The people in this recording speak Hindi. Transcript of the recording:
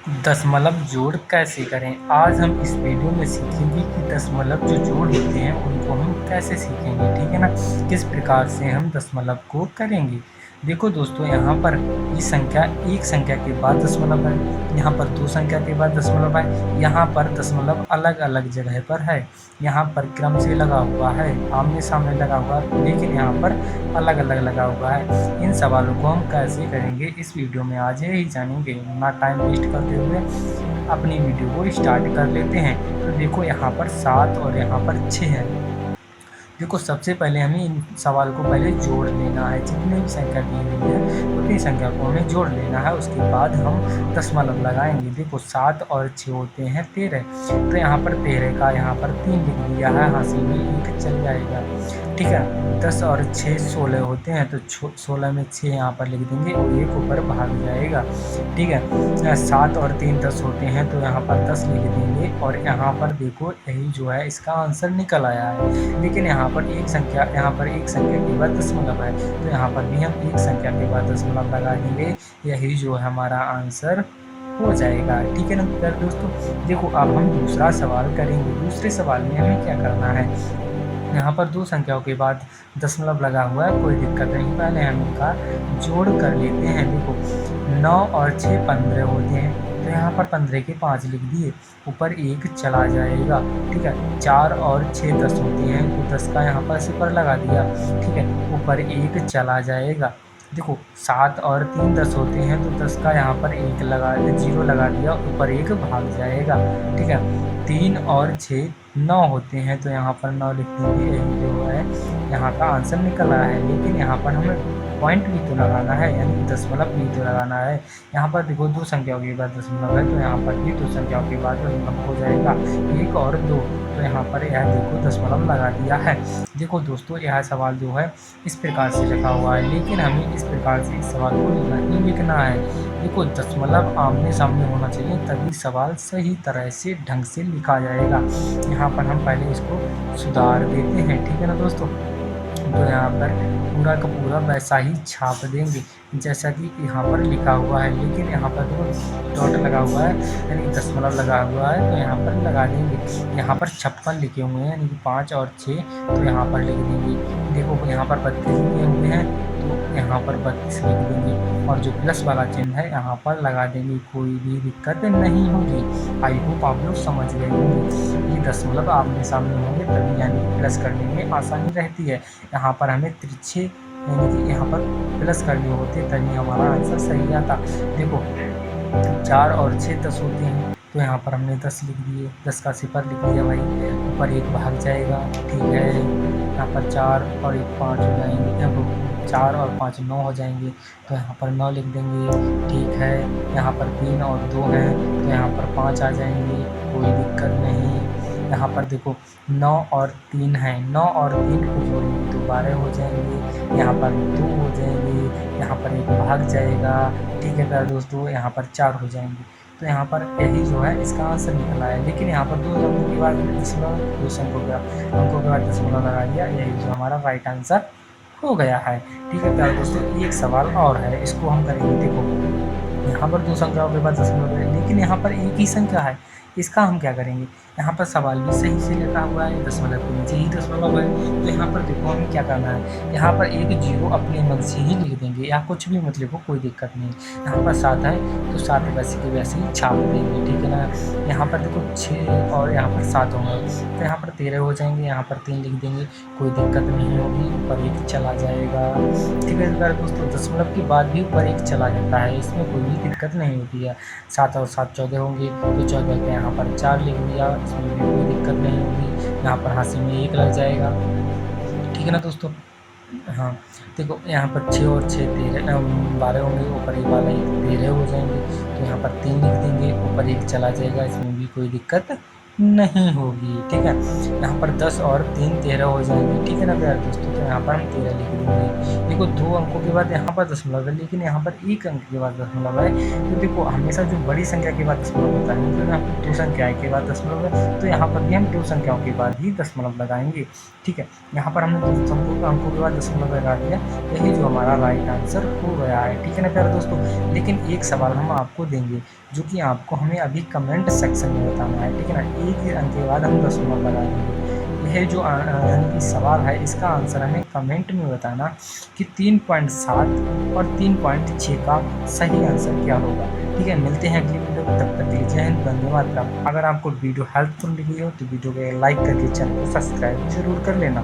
दशमलव जोड़ कैसे करें। आज हम इस वीडियो में सीखेंगे कि दशमलव जो जोड़ होते हैं उनको हम कैसे सीखेंगे, ठीक है ना। किस प्रकार से हम दशमलव को करेंगे। देखो दोस्तों, यहाँ पर ये संख्या एक संख्या के बाद दशमलव है, यहाँ पर दो संख्या के बाद दशमलव है, यहाँ पर दशमलव अलग अलग जगह पर है, यहाँ पर क्रम से लगा हुआ है, आमने सामने लगा हुआ है, लेकिन यहाँ पर अलग अलग लगा हुआ है। इन सवालों को हम कैसे करेंगे इस वीडियो में आज यही जानेंगे। ना टाइम वेस्ट करते हुए अपनी वीडियो को स्टार्ट कर लेते हैं। तो देखो, यहाँ पर 7 और यहाँ पर 6 है। देखो, सबसे पहले हमें इन सवाल को पहले जोड़ लेना है। जितनी भी संख्या दी हुई है उतनी संख्या को हमें जोड़ लेना है, उसके बाद हम दशमलव लगाएंगे। देखो, 7 और 6 होते हैं 13, तो यहाँ पर 13 का यहाँ पर 3 लिख दिया है, हासिल में 1 चल जाएगा, ठीक है। 10 और 6 16 होते हैं, तो 16 में 6 यहाँ पर लिख देंगे और 1 ऊपर भाग जाएगा, ठीक है। 7 और 3 10 होते हैं, तो यहाँ पर 10 लिख देंगे और यहाँ पर देखो यही जो है इसका आंसर निकल आया है। लेकिन यहाँ पर एक संख्या के बाद दशमलव है, तो यहाँ पर भी हम एक संख्या के बाद दशमलव लगा देंगे, यही जो है हमारा आंसर हो जाएगा, ठीक है ना प्यारे दोस्तों। देखो, अब हम दूसरा सवाल करेंगे। दूसरे सवाल में हमें क्या करना है, यहाँ पर दो संख्याओं के बाद दशमलव लगा हुआ है, कोई दिक्कत नहीं। पहले हम इनका जोड़ कर लेते हैं। देखो, 9 और 6 15 होते हैं, तो यहाँ पर 15 के 5 लिख दिए, ऊपर 1 चला जाएगा, ठीक है। 4 और 6 10 होते हैं, तो 10 का यहाँ पर सिफर लगा दिया, ठीक है, ऊपर 1 चला जाएगा। देखो, 7 और 3 10 होते हैं, तो 10 का यहाँ पर 0 लगा दिया, ऊपर 1 भाग जाएगा, ठीक है। 3 और 6 9 होते हैं, तो यहाँ पर 9 लिख देंगे, यही जो है यहाँ का आंसर निकल आया है। लेकिन यहाँ पर हमें पॉइंट भी तो लगाना है, यानी दशमलव भी तो लगाना है। यहाँ पर देखो, दो संख्याओं के बाद दशमलव है, तो यहाँ पर भी दो संख्याओं के बाद दशमलव हो जाएगा, 1 और 2, तो यहाँ पर यह देखो दशमलव लगा दिया है। देखो दोस्तों, यह सवाल जो है इस प्रकार से लिखा हुआ है, लेकिन हमें इस प्रकार से इस सवाल को नहीं लिखना है। देखो, दशमलव आमने सामने होना चाहिए, तभी सवाल सही तरह से ढंग से लिखा जाएगा। यहाँ पर हम पहले इसको सुधार देते हैं, ठीक है ना दोस्तों। तो यहाँ पर पूरा का पूरा वैसा ही छाप देंगे जैसा कि यहाँ पर लिखा हुआ है, लेकिन यहाँ पर जो डॉट लगा हुआ है यानी दशमलव लगा हुआ है, तो यहाँ पर लगा देंगे। यहाँ पर 56 लिखे हुए हैं, यानी कि 5 और 6, तो यहाँ पर लिख देंगे। देखो, यहाँ पर 32 लिखे हुए हैं, तो यहाँ पर 32 लिख देंगे, और जो प्लस वाला चिन्ह है यहाँ पर लगा देंगे। कोई भी दिक्कत नहीं होगी। आई होप आप लोग समझ गए होंगे। ये दशमलव आमने सामने होंगे तभी यानी प्लस करने में आसानी रहती है। यहाँ पर हमें तिरछे यानी कि यहाँ पर प्लस करने होते तभी हमारा आंसर सही आता। देखो, 4 और 6 10 होते हैं, तो यहाँ पर हमने 10 लिख दिए, 10 का सिफर लिख दिया भाई, ऊपर 1 भाग जाएगा, ठीक है। यहाँ पर 4 और 1 5 हो जाएंगे, अब 4 और 5 9 हो जाएंगे, तो यहाँ पर 9 लिख देंगे, ठीक है। यहाँ पर 3 और 2 हैं, तो यहाँ पर 5 आ जाएंगे, कोई दिक्कत नहीं। यहाँ पर देखो, 9 और 3 है, 9 और 3 को जोड़ेंगे तो 12 हो जाएंगे, यहाँ पर 2 हो जाएंगे, यहाँ पर 1 भाग जाएगा, ठीक है प्यारे दोस्तों। यहाँ पर 4 हो जाएंगे, तो यहाँ पर यही जो है इसका आंसर निकला है। लेकिन यहाँ पर 2 अंकों के बाद दशमलव, 2 अंकों के बाद दशमलव लगा दिया, यही जो हमारा राइट आंसर हो गया है, ठीक है प्यारे दोस्तों। एक सवाल और है, इसको हम करेंगे। देखो, यहाँ पर 2 संख्याओं के बाद दशमलव है, लेकिन यहाँ पर एक ही संख्या है, इसका हम क्या करेंगे। यहाँ पर सवाल भी सही से लिखा हुआ है, दशमलव के नीचे ही दशमलव है, तो यहाँ पर देखो हमें क्या करना है। यहाँ पर एक 0 अपने मन से ही लिख देंगे, या कुछ भी मत लिखो, कोई दिक्कत नहीं। यहाँ पर 7 है, तो 7 वैसे के वैसे ही छाप देंगे, ठीक है ना। यहाँ पर देखो 6 और यहाँ पर 7 होंगे, तो यहाँ पर 13 हो जाएंगे, यहाँ पर 3 लिख देंगे, कोई दिक्कत नहीं होगी, ऊपर 1 चला जाएगा, ठीक है। इस बार दोस्तों, दशमलव के बाद भी ऊपर 1 चला जाता है, इसमें कोई भी दिक्कत नहीं होती है। 7 और 7 14 होंगे, तो 14 के यहाँ पर 4 लिख दिया, इसमें भी कोई दिक्कत नहीं होगी। यहाँ पर हासिल में 1 लग जाएगा, ठीक है ना दोस्तों। हाँ, देखो, यहाँ पर 6 और 6 12 होंगे, ऊपर 1 वाला 1 13 हो जाएंगे, तो यहाँ पर 3 लिख देंगे, ऊपर 1 चला जाएगा, इसमें भी कोई दिक्कत नहीं होगी, ठीक है। यहाँ पर 10 और 3 13 हो जाएंगे, ठीक है ना प्यारे दोस्तों। तो यहाँ पर हम 13 लिख देंगे। देखो 2 अंकों के बाद यहाँ पर दशमलव है, लेकिन यहाँ पर 1 अंक के बाद दशमलव है। तो देखो हमेशा जो बड़ी संख्या के बाद दशमलव होता है, मतलब यहाँ पर 2 संख्याएं के बाद दशमलव है, तो यहाँ पर भी हम 2 संख्याओं के बाद ही दशमलव लगाएंगे, ठीक है। यहाँ पर हमने 2 अंकों के बाद दशमलव लगा दिया, यही जो हमारा राइट आंसर हो गया है, ठीक है ना प्यारे दोस्तों। लेकिन एक सवाल हम आपको देंगे, जो कि आपको हमें अभी कमेंट सेक्शन में बताना है, ठीक है ना। एक ही अंक के बाद हम दशमलव लगा देंगे। यह जो यानी कि सवाल है, इसका आंसर हमें कमेंट में बताना कि 3.7 और 3.6 का सही आंसर क्या होगा, ठीक है। मिलते हैं अगली वीडियो में, तब तक के लिए जय हिंद, धन्यवाद। अगर आपको वीडियो हेल्पफुल लगी हो तो वीडियो को लाइक करके चैनल को सब्सक्राइब जरूर कर लेना।